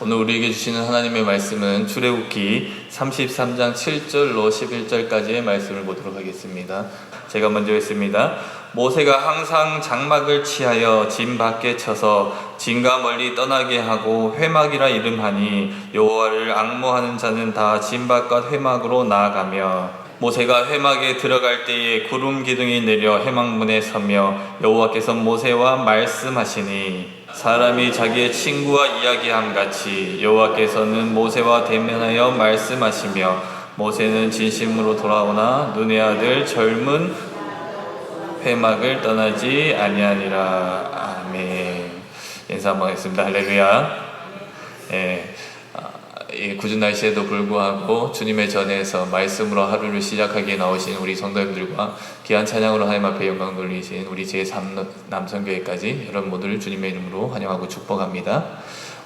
오늘 우리에게 주시는 하나님의 말씀은 출애굽기 33장 7절로 11절까지의 말씀을 보도록 하겠습니다. 제가 먼저 읽습니다. 모세가 항상 장막을 취하여 진 밖에 쳐서 진과 멀리 떠나게 하고 회막이라 이름하니 여호와를 앙모하는 자는 다 진 바깥 회막으로 나아가며 모세가 회막에 들어갈 때에 구름 기둥이 내려 회막문에 서며 여호와께서 모세와 말씀하시니 사람이 자기의 친구와 이야기함 같이 여호와께서는 모세와 대면하여 말씀하시며 모세는 진심으로 돌아오나 눈의 아들 젊은 회막을 떠나지 아니하니라. 아멘. 인사 한번 하겠습니다. 할렐루야. 굳은 날씨에도 불구하고 주님의 전에서 말씀으로 하루를 시작하기에 나오신 우리 성도님들과 귀한 찬양으로 하나님 앞에 영광 돌리신 우리 제3남성교회까지 여러분 모두를 주님의 이름으로 환영하고 축복합니다.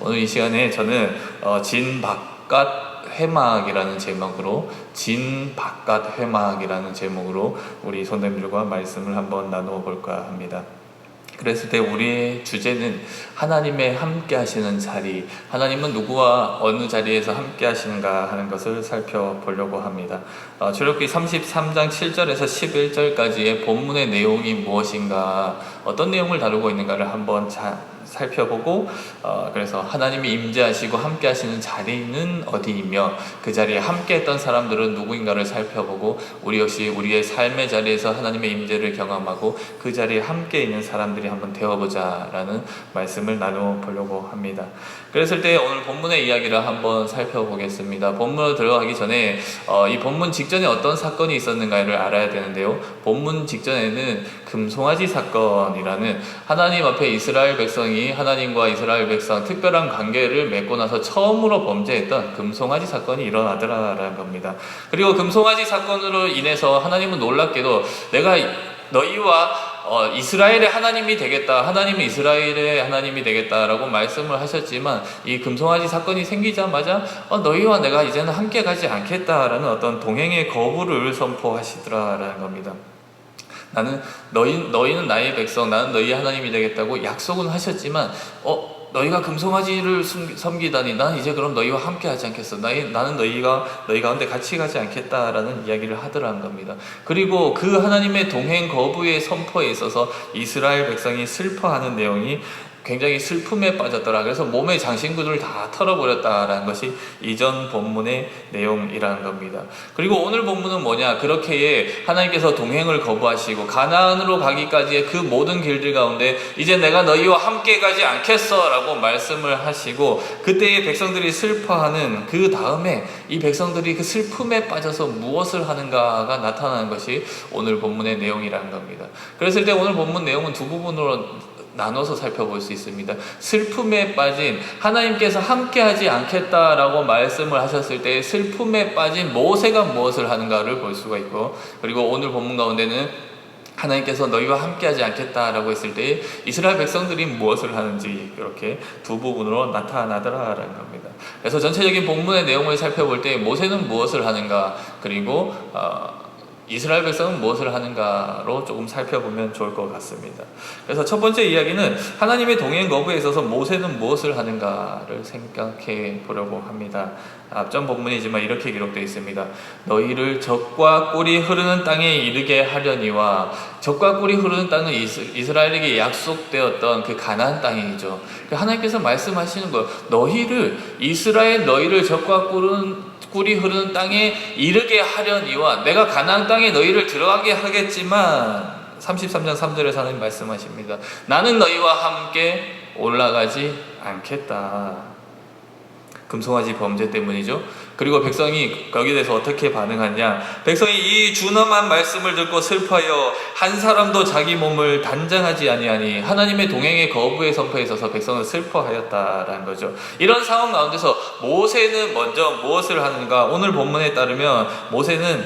오늘 이 시간에 저는 진 바깥 회막이라는 제목으로 우리 성도님들과 말씀을 한번 나누어 볼까 합니다. 그랬을 때 우리의 주제는 하나님의 함께 하시는 자리, 하나님은 누구와 어느 자리에서 함께 하시는가 하는 것을 살펴보려고 합니다. 출애굽기 33장 7절에서 11절까지의 본문의 내용이 무엇인가, 어떤 내용을 다루고 있는가를 한번 살펴보고 그래서 하나님이 임재하시고 함께 하시는 자리는 어디이며 그 자리에 함께 했던 사람들은 누구인가를 살펴보고 우리 역시 우리의 삶의 자리에서 하나님의 임재를 경험하고 그 자리에 함께 있는 사람들이 한번 되어보자 라는 말씀을 나누어 보려고 합니다. 그랬을 때 오늘 본문의 이야기를 한번 살펴보겠습니다. 본문으로 들어가기 전에 이 본문 직전에 어떤 사건이 있었는가를 알아야 되는데요. 본문 직전에는 금송아지 사건이라는 하나님 앞에 이스라엘 백성이 하나님과 이스라엘 백성 특별한 관계를 맺고 나서 처음으로 범죄했던 금송아지 사건이 일어나더라라는 겁니다. 그리고 금송아지 사건으로 인해서 하나님은 놀랍게도 내가 너희와 이스라엘의 하나님이 되겠다, 하나님은 이스라엘의 하나님이 되겠다라고 말씀을 하셨지만 이 금송아지 사건이 생기자마자 너희와 내가 이제는 함께 가지 않겠다라는 어떤 동행의 거부를 선포하시더라라는 겁니다. 너희는 나의 백성, 나는 너희의 하나님이 되겠다고 약속은 하셨지만 너희가 금송아지를 섬기다니 난 이제 그럼 너희와 함께 하지 않겠어. 나는 너희 가운데 같이 가지 않겠다라는 이야기를 하더라는 겁니다. 그리고 그 하나님의 동행 거부의 선포에 있어서 이스라엘 백성이 슬퍼하는 내용이 굉장히 슬픔에 빠졌더라. 그래서 몸의 장신구들을 다 털어버렸다라는 것이 이전 본문의 내용이라는 겁니다. 그리고 오늘 본문은 뭐냐? 그렇게 하나님께서 동행을 거부하시고 가나안으로 가기까지의 그 모든 길들 가운데 이제 내가 너희와 함께 가지 않겠어 라고 말씀을 하시고 그때의 백성들이 슬퍼하는 그 다음에 이 백성들이 그 슬픔에 빠져서 무엇을 하는가가 나타나는 것이 오늘 본문의 내용이라는 겁니다. 그랬을 때 오늘 본문 내용은 두 부분으로 나눠서 살펴볼 수 있습니다. 슬픔에 빠진, 하나님께서 함께하지 않겠다라고 말씀을 하셨을 때 슬픔에 빠진 모세가 무엇을 하는가를 볼 수가 있고, 그리고 오늘 본문 가운데는 하나님께서 너희와 함께하지 않겠다라고 했을 때 이스라엘 백성들이 무엇을 하는지 이렇게 두 부분으로 나타나더라라는 겁니다. 그래서 전체적인 본문의 내용을 살펴볼 때 모세는 무엇을 하는가, 그리고 이스라엘 백성은 무엇을 하는가로 조금 살펴보면 좋을 것 같습니다. 그래서 첫 번째 이야기는 하나님의 동행 거부에 있어서 모세는 무엇을 하는가를 생각해 보려고 합니다. 앞전 본문이지만 이렇게 기록되어 있습니다. 너희를 적과 꿀이 흐르는 땅에 이르게 하려니와, 적과 꿀이 흐르는 땅은 이스라엘에게 약속되었던 그 가나안 땅이죠. 하나님께서 말씀하시는 거예요. 너희를 적과 꿀이 흐르는 땅에 이르게 하려니와, 내가 가나안 땅에 너희를 들어가게 하겠지만 33장 3절에서 하나님 말씀하십니다. 나는 너희와 함께 올라가지 않겠다. 금송아지 범죄 때문이죠. 그리고 백성이 거기에 대해서 어떻게 반응하냐, 백성이 이 준엄한 말씀을 듣고 슬퍼하여 한 사람도 자기 몸을 단장하지 아니하니, 하나님의 동행의 거부의 선포에 있어서 백성은 슬퍼하였다라는 거죠. 이런 상황 가운데서 모세는 먼저 무엇을 하는가? 오늘 본문에 따르면 모세는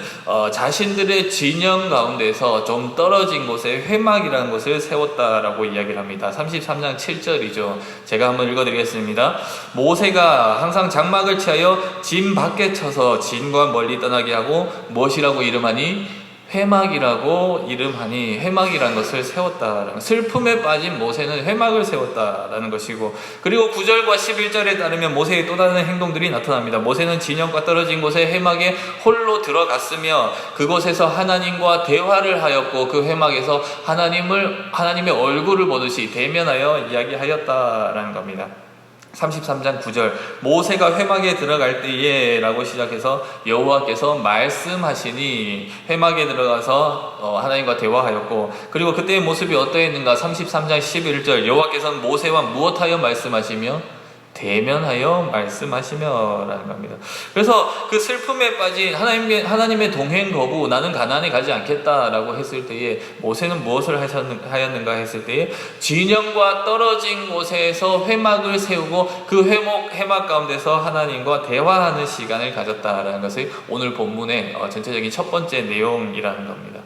자신들의 진영 가운데서 좀 떨어진 곳에 회막이라는 곳을 세웠다라고 이야기를 합니다. 33장 7절이죠. 제가 한번 읽어드리겠습니다. 모세가 항상 장막을 취하여 진 밖에 쳐서 진과 멀리 떠나게 하고 무엇이라고 이름하니 회막이라고 이름하니 회막이라는 것을 세웠다라는, 슬픔에 빠진 모세는 회막을 세웠다라는 것이고, 그리고 9절과 11절에 따르면 모세의 또 다른 행동들이 나타납니다. 모세는 진영과 떨어진 곳에 회막에 홀로 들어갔으며 그곳에서 하나님과 대화를 하였고 그 회막에서 하나님의 얼굴을 보듯이 대면하여 이야기하였다라는 겁니다. 33장 9절, 모세가 회막에 들어갈 때에 라고 시작해서 여호와께서 말씀하시니 회막에 들어가서 하나님과 대화하였고, 그리고 그때의 모습이 어떠했는가. 33장 11절, 여호와께서는 모세와 무엇하여 말씀하시며 대면하여 말씀하시며 라는 겁니다. 그래서 그 슬픔에 빠진 하나님의 동행 거부, 나는 가나안에 가지 않겠다라고 했을 때에 모세는 무엇을 하였는가 했을 때에 진영과 떨어진 곳에서 회막을 세우고 그 회막 가운데서 하나님과 대화하는 시간을 가졌다라는 것이 오늘 본문의 전체적인 첫 번째 내용이라는 겁니다.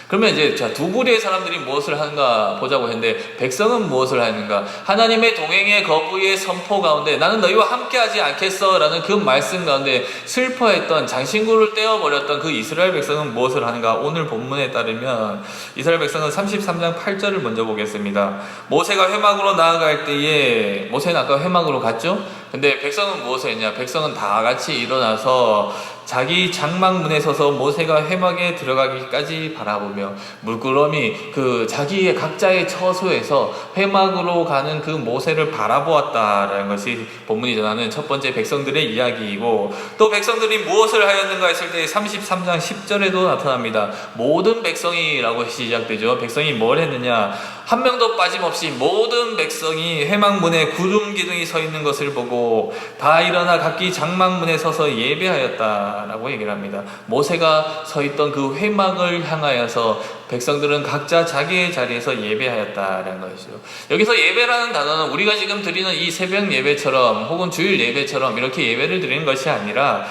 그러면 이제 두 부류의 사람들이 무엇을 하는가 보자고 했는데, 백성은 무엇을 하는가? 하나님의 동행의 거부의 선포 가운데 나는 너희와 함께하지 않겠어 라는 그 말씀 가운데 슬퍼했던, 장신구를 떼어버렸던 그 이스라엘 백성은 무엇을 하는가? 오늘 본문에 따르면 이스라엘 백성은 33장 8절을 먼저 보겠습니다. 모세가 회막으로 나아갈 때에, 모세는 아까 회막으로 갔죠? 근데 백성은 무엇을 했냐? 백성은 다 같이 일어나서 자기 장막문에 서서 모세가 회막에 들어가기까지 바라보며 물끄러미 그 자기의 각자의 처소에서 회막으로 가는 그 모세를 바라보았다라는 것이 본문이 전하는 첫 번째 백성들의 이야기이고, 또 백성들이 무엇을 하였는가 했을 때 33장 10절에도 나타납니다. 모든 백성이라고 시작되죠. 백성이 뭘 했느냐? 한 명도 빠짐없이 모든 백성이 회막문에 구름 기둥이 서 있는 것을 보고 다 일어나 각기 장막문에 서서 예배하였다라고 얘기를 합니다. 모세가 서 있던 그 회막을 향하여서 백성들은 각자 자기의 자리에서 예배하였다라는 것이죠. 여기서 예배라는 단어는 우리가 지금 드리는 이 새벽 예배처럼 혹은 주일 예배처럼 이렇게 예배를 드리는 것이 아니라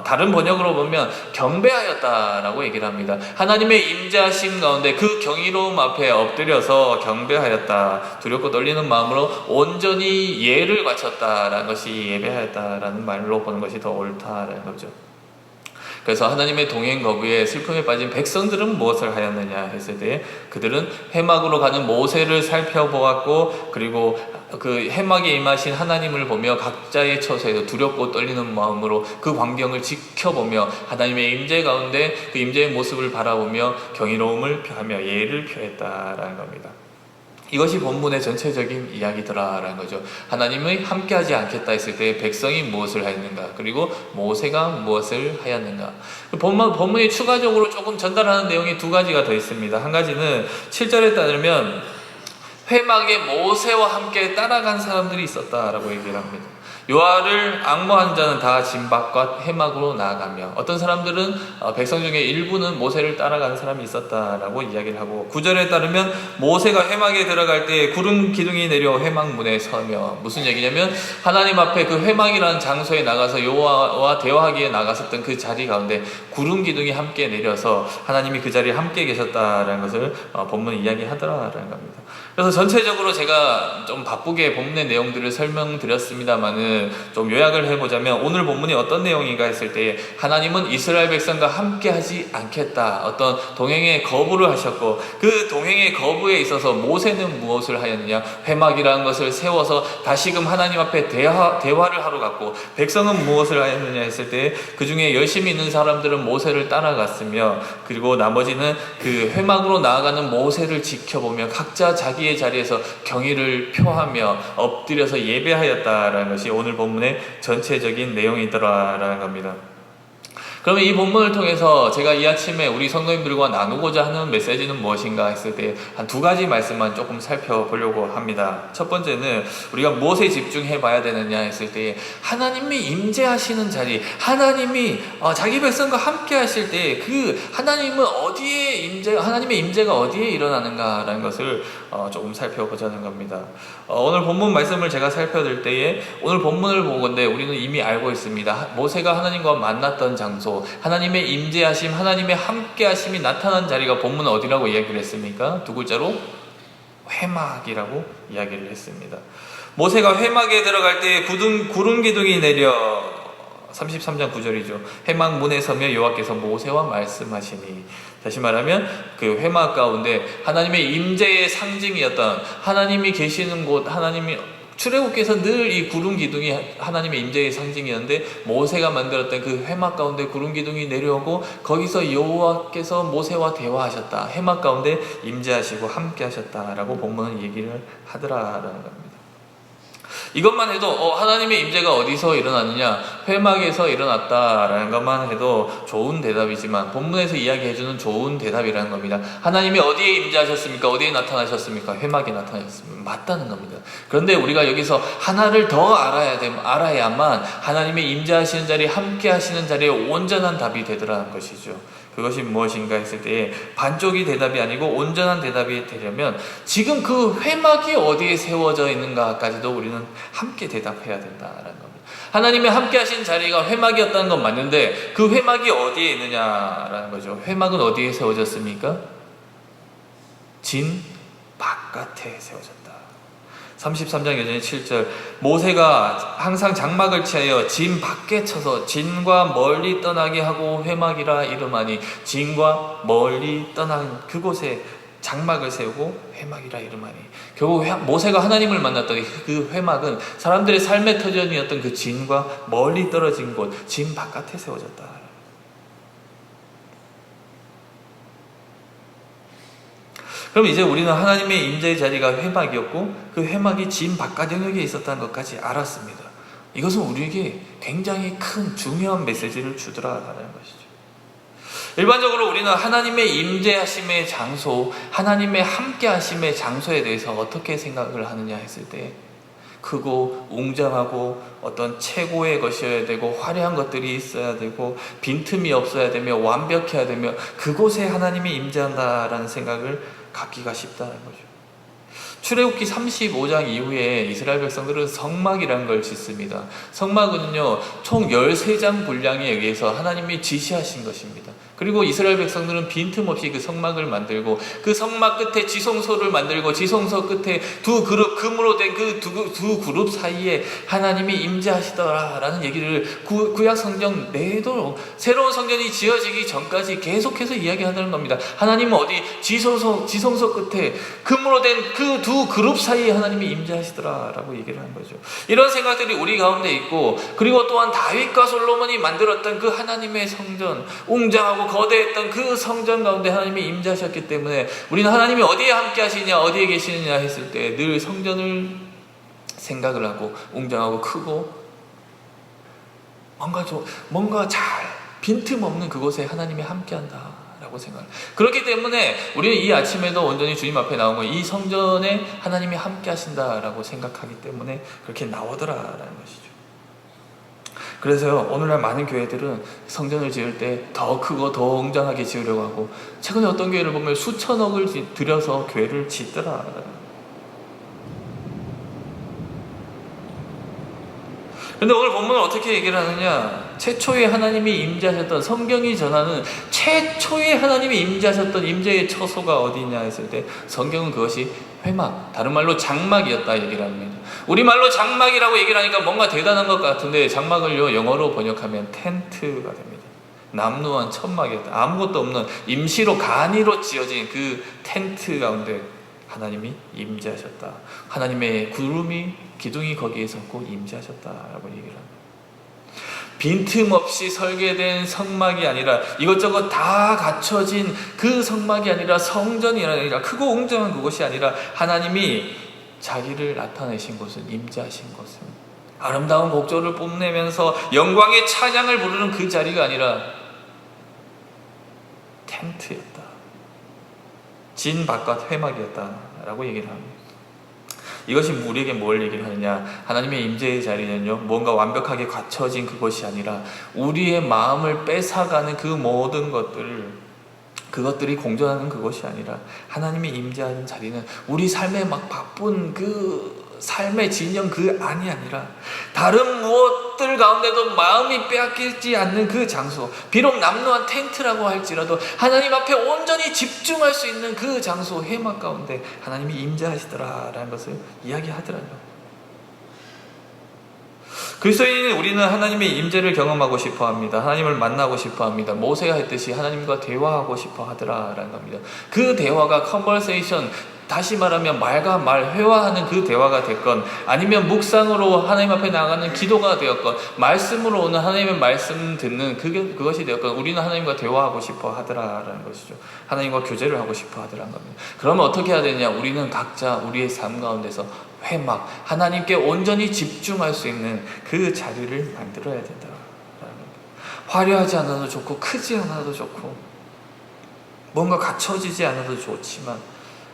다른 번역으로 보면 경배하였다라고 얘기를 합니다. 하나님의 임재하심 가운데 그 경이로움 앞에 엎드려서 경배하였다. 두렵고 떨리는 마음으로 온전히 예를 바쳤다라는 것이 예배하였다라는 말로 보는 것이 더 옳다라는 거죠. 그래서 하나님의 동행 거부에 슬픔에 빠진 백성들은 무엇을 하였느냐 했을 때, 그들은 회막으로 가는 모세를 살펴보았고, 그리고 그 회막에 임하신 하나님을 보며 각자의 처소에서 두렵고 떨리는 마음으로 그 광경을 지켜보며 하나님의 임재 가운데 그 임재의 모습을 바라보며 경이로움을 표하며 예를 표했다라는 겁니다. 이것이 본문의 전체적인 이야기더라라는 거죠. 하나님이 함께하지 않겠다 했을 때 백성이 무엇을 하였는가, 그리고 모세가 무엇을 하였는가. 본문이 추가적으로 조금 전달하는 내용이 두 가지가 더 있습니다. 한 가지는 7절에 따르면 회막에 모세와 함께 따라간 사람들이 있었다라고 얘기를 합니다. 여호와를 앙모한 자는 다 진박과 회막으로 나아가며, 어떤 사람들은 백성 중에 일부는 모세를 따라가는 사람이 있었다라고 이야기를 하고, 9절에 따르면 모세가 회막에 들어갈 때 구름 기둥이 내려 회막 문에 서며, 무슨 얘기냐면 하나님 앞에 그 회막이라는 장소에 나가서 여호와와 대화하기에 나갔었던 그 자리 가운데 구름 기둥이 함께 내려서 하나님이 그 자리에 함께 계셨다라는 것을 본문이 이야기하더라라는 겁니다. 그래서 전체적으로 제가 좀 바쁘게 본문의 내용들을 설명드렸습니다만은 좀 요약을 해보자면, 오늘 본문이 어떤 내용인가 했을 때 하나님은 이스라엘 백성과 함께 하지 않겠다, 어떤 동행의 거부를 하셨고, 그 동행의 거부에 있어서 모세는 무엇을 하였느냐? 회막이라는 것을 세워서 다시금 하나님 앞에 대화를 하러 갔고, 백성은 무엇을 하였느냐 했을 때 그 중에 열심히 있는 사람들은 모세를 따라갔으며, 그리고 나머지는 그 회막으로 나아가는 모세를 지켜보며 각자 자기의 자리에서 경의를 표하며 엎드려서 예배하였다라는 것이 오늘 본문의 전체적인 내용이더라라는 겁니다. 그러면 이 본문을 통해서 제가 이 아침에 우리 성도님들과 나누고자 하는 메시지는 무엇인가 했을 때 한 두 가지 말씀만 조금 살펴보려고 합니다. 첫 번째는 우리가 무엇에 집중해 봐야 되느냐 했을 때, 하나님이 임재하시는 자리, 하나님이 자기 백성과 함께 하실 때 그 하나님은 하나님의 임재가 어디에 일어나는가라는 것을 조금 살펴보자는 겁니다. 오늘 본문 말씀을 제가 살펴드릴 때에 오늘 본문을 보건대 우리는 이미 알고 있습니다. 모세가 하나님과 만났던 장소, 하나님의 임재하심, 하나님의 함께하심이 나타난 자리가 본문은 어디라고 이야기를 했습니까? 두 글자로 회막이라고 이야기를 했습니다. 모세가 회막에 들어갈 때 구름 기둥이 내려 33장 9절이죠. 회막 문에 서며 여호와께서 모세와 말씀하시니, 다시 말하면 그 회막 가운데 하나님의 임재의 상징이었던, 하나님이 계시는 곳, 하나님이 출애굽께서 늘 이 구름 기둥이 하나님의 임재의 상징이었는데, 모세가 만들었던 그 회막 가운데 구름 기둥이 내려오고 거기서 여호와께서 모세와 대화하셨다, 회막 가운데 임재하시고 함께 하셨다라고 본문은 얘기를 하더라라는 겁니다. 이것만 해도 하나님의 임재가 어디서 일어났느냐, 회막에서 일어났다라는 것만 해도 좋은 대답이지만, 본문에서 이야기해주는 좋은 대답이라는 겁니다. 하나님이 어디에 임재하셨습니까? 어디에 나타나셨습니까? 회막에 나타나셨습니다. 맞다는 겁니다. 그런데 우리가 여기서 하나를 더 알아야만 하나님의 임재하시는 자리, 함께 하시는 자리에 온전한 답이 되더라는 것이죠. 그것이 무엇인가 했을 때 반쪽이 대답이 아니고 온전한 대답이 되려면 지금 그 회막이 어디에 세워져 있는가까지도 우리는 함께 대답해야 된다라는 겁니다. 하나님의 함께 하신 자리가 회막이었다는 건 맞는데 그 회막이 어디에 있느냐라는 거죠. 회막은 어디에 세워졌습니까? 진 바깥에 세워졌다. 33장 여전히 7절, 모세가 항상 장막을 취하여 진 밖에 쳐서 진과 멀리 떠나게 하고 회막이라 이름하니, 진과 멀리 떠난 그곳에 장막을 세우고 회막이라 이름하니, 결국 모세가 하나님을 만났던 그 회막은 사람들의 삶의 터전이었던 그 진과 멀리 떨어진 곳, 진 바깥에 세워졌다. 그럼 이제 우리는 하나님의 임재의 자리가 회막이었고 그 회막이 진 바깥 영역에 있었다는 것까지 알았습니다. 이것은 우리에게 굉장히 큰 중요한 메시지를 주더라라는 것이죠. 일반적으로 우리는 하나님의 임재하심의 장소, 하나님의 함께하심의 장소에 대해서 어떻게 생각을 하느냐 했을 때, 크고 웅장하고 어떤 최고의 것이어야 되고 화려한 것들이 있어야 되고 빈틈이 없어야 되며 완벽해야 되며 그곳에 하나님이 임재한다라는 생각을 갖기가 쉽다는 거죠. 출애굽기 35장 이후에 이스라엘 백성들은 성막이라는 걸 짓습니다. 성막은요, 총 13장 분량에 의해서 하나님이 지시하신 것입니다. 그리고 이스라엘 백성들은 빈틈없이 그 성막을 만들고 그 성막 끝에 지성소를 만들고 지성소 끝에 두 그룹, 금으로 된 그 두 그룹 사이에 하나님이 임재하시더라라는 얘기를 구약 성경 내도록 새로운 성전이 지어지기 전까지 계속해서 이야기하는 겁니다. 하나님은 어디 지성소 끝에 금으로 된 그 두 그룹 사이에 하나님이 임재하시더라라고 얘기를 한 거죠. 이런 생각들이 우리 가운데 있고, 그리고 또한 다윗과 솔로몬이 만들었던 그 하나님의 성전, 웅장하고 거대했던 그 성전 가운데 하나님이 임재하셨기 때문에 우리는 하나님이 어디에 함께 하시냐, 어디에 계시느냐 했을 때 늘 성전을 생각을 하고 웅장하고 크고 뭔가 잘 빈틈없는 그곳에 하나님이 함께한다 라고 생각을. 그렇기 때문에 우리는 이 아침에도 온전히 주님 앞에 나온 거, 이 성전에 하나님이 함께 하신다라고 생각하기 때문에 그렇게 나오더라라는 것이죠. 그래서요, 오늘날 많은 교회들은 성전을 지을 때 더 크고 더 웅장하게 지으려고 하고, 최근에 어떤 교회를 보면 수천억을 들여서 교회를 짓더라. 근데 오늘 본문은 어떻게 얘기를 하느냐, 최초에 하나님이 임재하셨던, 성경이 전하는 최초에 하나님이 임재하셨던 임재의 처소가 어디냐 했을 때 성경은 그것이 회막, 다른 말로 장막이었다 얘기를 합니다. 우리말로 장막이라고 얘기를 하니까 뭔가 대단한 것 같은데, 장막을요 영어로 번역하면 텐트가 됩니다. 남루한 천막이었다. 아무것도 없는 임시로 간이로 지어진 그 텐트 가운데 하나님이 임재하셨다. 하나님의 구름이, 기둥이 거기에 섰고 임재하셨다라고 얘기를 합니다. 빈틈없이 설계된 성막이 아니라, 이것저것 다 갖춰진 그 성막이 아니라, 성전이 아니라, 크고 웅장한 그곳이 아니라, 하나님이 자기를 나타내신 곳은, 임재하신 곳은 아름다운 곡조를 뽐내면서 영광의 찬양을 부르는 그 자리가 아니라 텐트였다. 진 바깥 회막이었다라고 얘기를 합니다. 이것이 우리에게 뭘 얘기를 하느냐, 하나님의 임재의 자리는요, 뭔가 완벽하게 갖춰진 그것이 아니라 우리의 마음을 뺏어가는 그 모든 그것들이 공존하는 그것이 아니라, 하나님이 임재하는 자리는 우리 삶에 막 바쁜 그 삶의 진영 그 안이 아니라 다른 무엇들 가운데도 마음이 빼앗기지 않는 그 장소, 비록 남루한 텐트라고 할지라도 하나님 앞에 온전히 집중할 수 있는 그 장소, 회막 가운데 하나님이 임재하시더라라는 것을 이야기하더라고요. 그리스도인인 우리는 하나님의 임재를 경험하고 싶어합니다. 하나님을 만나고 싶어합니다. 모세가 했듯이 하나님과 대화하고 싶어하더라라는 겁니다. 그 대화가 컨버세이션, 다시 말하면 말과 말 회화하는 그 대화가 됐건, 아니면 묵상으로 하나님 앞에 나가는 기도가 되었건, 말씀으로 오는 하나님의 말씀 듣는 그것이 되었건, 우리는 하나님과 대화하고 싶어 하더라라는 것이죠. 하나님과 교제를 하고 싶어 하더라는 겁니다. 그러면 어떻게 해야 되냐? 우리는 각자 우리의 삶 가운데서 회막, 하나님께 온전히 집중할 수 있는 그 자리를 만들어야 된다라는 겁니다. 화려하지 않아도 좋고 크지 않아도 좋고 뭔가 갖춰지지 않아도 좋지만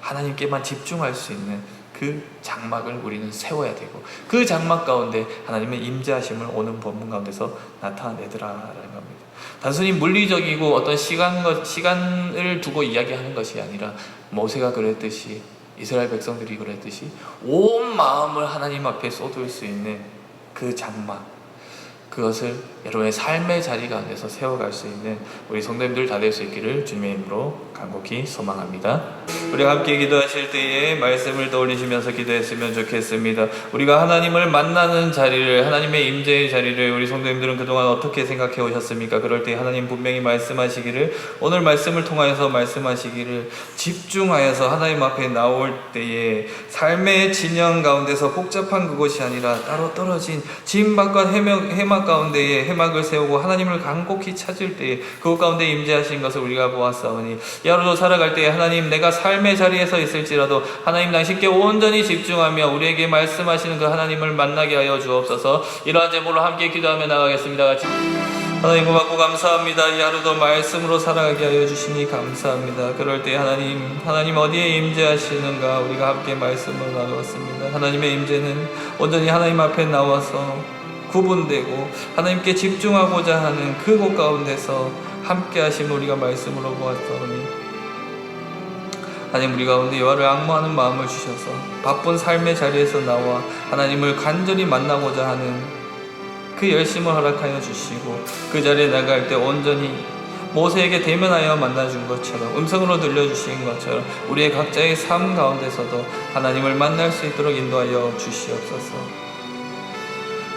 하나님께만 집중할 수 있는 그 장막을 우리는 세워야 되고, 그 장막 가운데 하나님의 임재하심을 오는 본문 가운데서 나타내더라라는 겁니다. 단순히 물리적이고 어떤 시간을 두고 이야기하는 것이 아니라, 모세가 그랬듯이, 이스라엘 백성들이 그랬듯이 온 마음을 하나님 앞에 쏟을 수 있는 그 장막, 그것을 여러분의 삶의 자리 가운데서 세워갈 수 있는 우리 성도님들 다 될 수 있기를 주님의 이름으로 간곡히 소망합니다. 우리가 함께 기도하실 때에 말씀을 떠올리시면서 기도했으면 좋겠습니다. 우리가 하나님을 만나는 자리를, 하나님의 임재의 자리를 우리 성도님들은 그동안 어떻게 생각해 오셨습니까? 그럴 때 하나님 분명히 말씀하시기를, 오늘 말씀을 통하여서 말씀하시기를, 집중하여서 하나님 앞에 나올 때에 삶의 진영 가운데서 복잡한 그것이 아니라 따로 떨어진 진박과 해막 가운데에 해막을 세우고 하나님을 간곡히 찾을 때에 그것 가운데 임재하신 것을 우리가 보았사오니, 하루도 살아갈 때에 하나님, 내가 삶의 자리에서 있을지라도 하나님 당신께 온전히 집중하며 우리에게 말씀하시는 그 하나님을 만나게 하여 주옵소서. 이러한 제목으로 함께 기도하며 나가겠습니다. 같이. 하나님 고맙고 감사합니다. 이 하루도 말씀으로 살아가게 하여 주시니 감사합니다. 그럴 때 하나님 어디에 임재하시는가 우리가 함께 말씀을 나누었습니다. 하나님의 임재는 온전히 하나님 앞에 나와서 구분되고 하나님께 집중하고자 하는 그곳 가운데서 함께 하심을 우리가 말씀으로 보았사오니, 하나님 우리 가운데 여호와를 앙모하는 마음을 주셔서 바쁜 삶의 자리에서 나와 하나님을 간절히 만나고자 하는 그 열심을 허락하여 주시고, 그 자리에 나갈 때 온전히 모세에게 대면하여 만나준 것처럼, 음성으로 들려주신 것처럼 우리의 각자의 삶 가운데서도 하나님을 만날 수 있도록 인도하여 주시옵소서.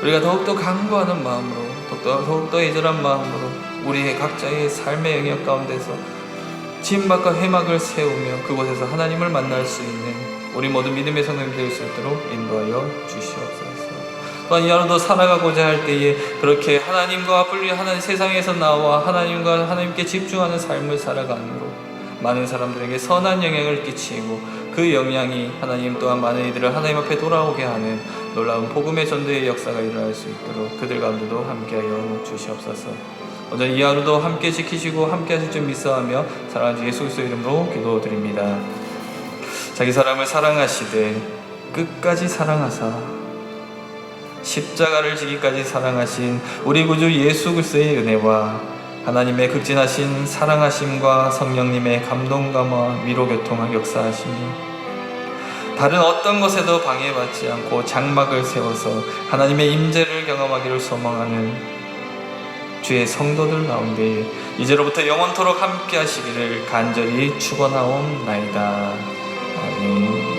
우리가 더욱더 간구하는 마음으로, 더욱더 애절한 마음으로 우리의 각자의 삶의 영역 가운데서 진박과 회막을 세우며 그곳에서 하나님을 만날 수 있는 우리 모든 믿음의 성도님 될 수 있도록 인도하여 주시옵소서. 또한 이 하루도 살아가고자 할 때에 그렇게 하나님과 분리하는 세상에서 나와 하나님과 하나님께 집중하는 삶을 살아감으로 많은 사람들에게 선한 영향을 끼치고, 그 영향이 하나님 또한 많은 이들을 하나님 앞에 돌아오게 하는 놀라운 복음의 전도의 역사가 일어날 수 있도록 그들 가운데도 함께하여 주시옵소서. 오늘 이 하루도 함께 지키시고 함께 하실 줄 믿사하며 사랑하는 예수 그리스도의 이름으로 기도드립니다. 자기 사람을 사랑하시되 끝까지 사랑하사 십자가를 지기까지 사랑하신 우리 구주 예수 그리스도의 은혜와 하나님의 극진하신 사랑하심과 성령님의 감동감화 위로 교통한 역사하심이 다른 어떤 것에도 방해받지 않고 장막을 세워서 하나님의 임재를 경험하기를 소망하는 주의 성도들 가운데 이제로부터 영원토록 함께 하시기를 간절히 축원하옵나이다. 아멘.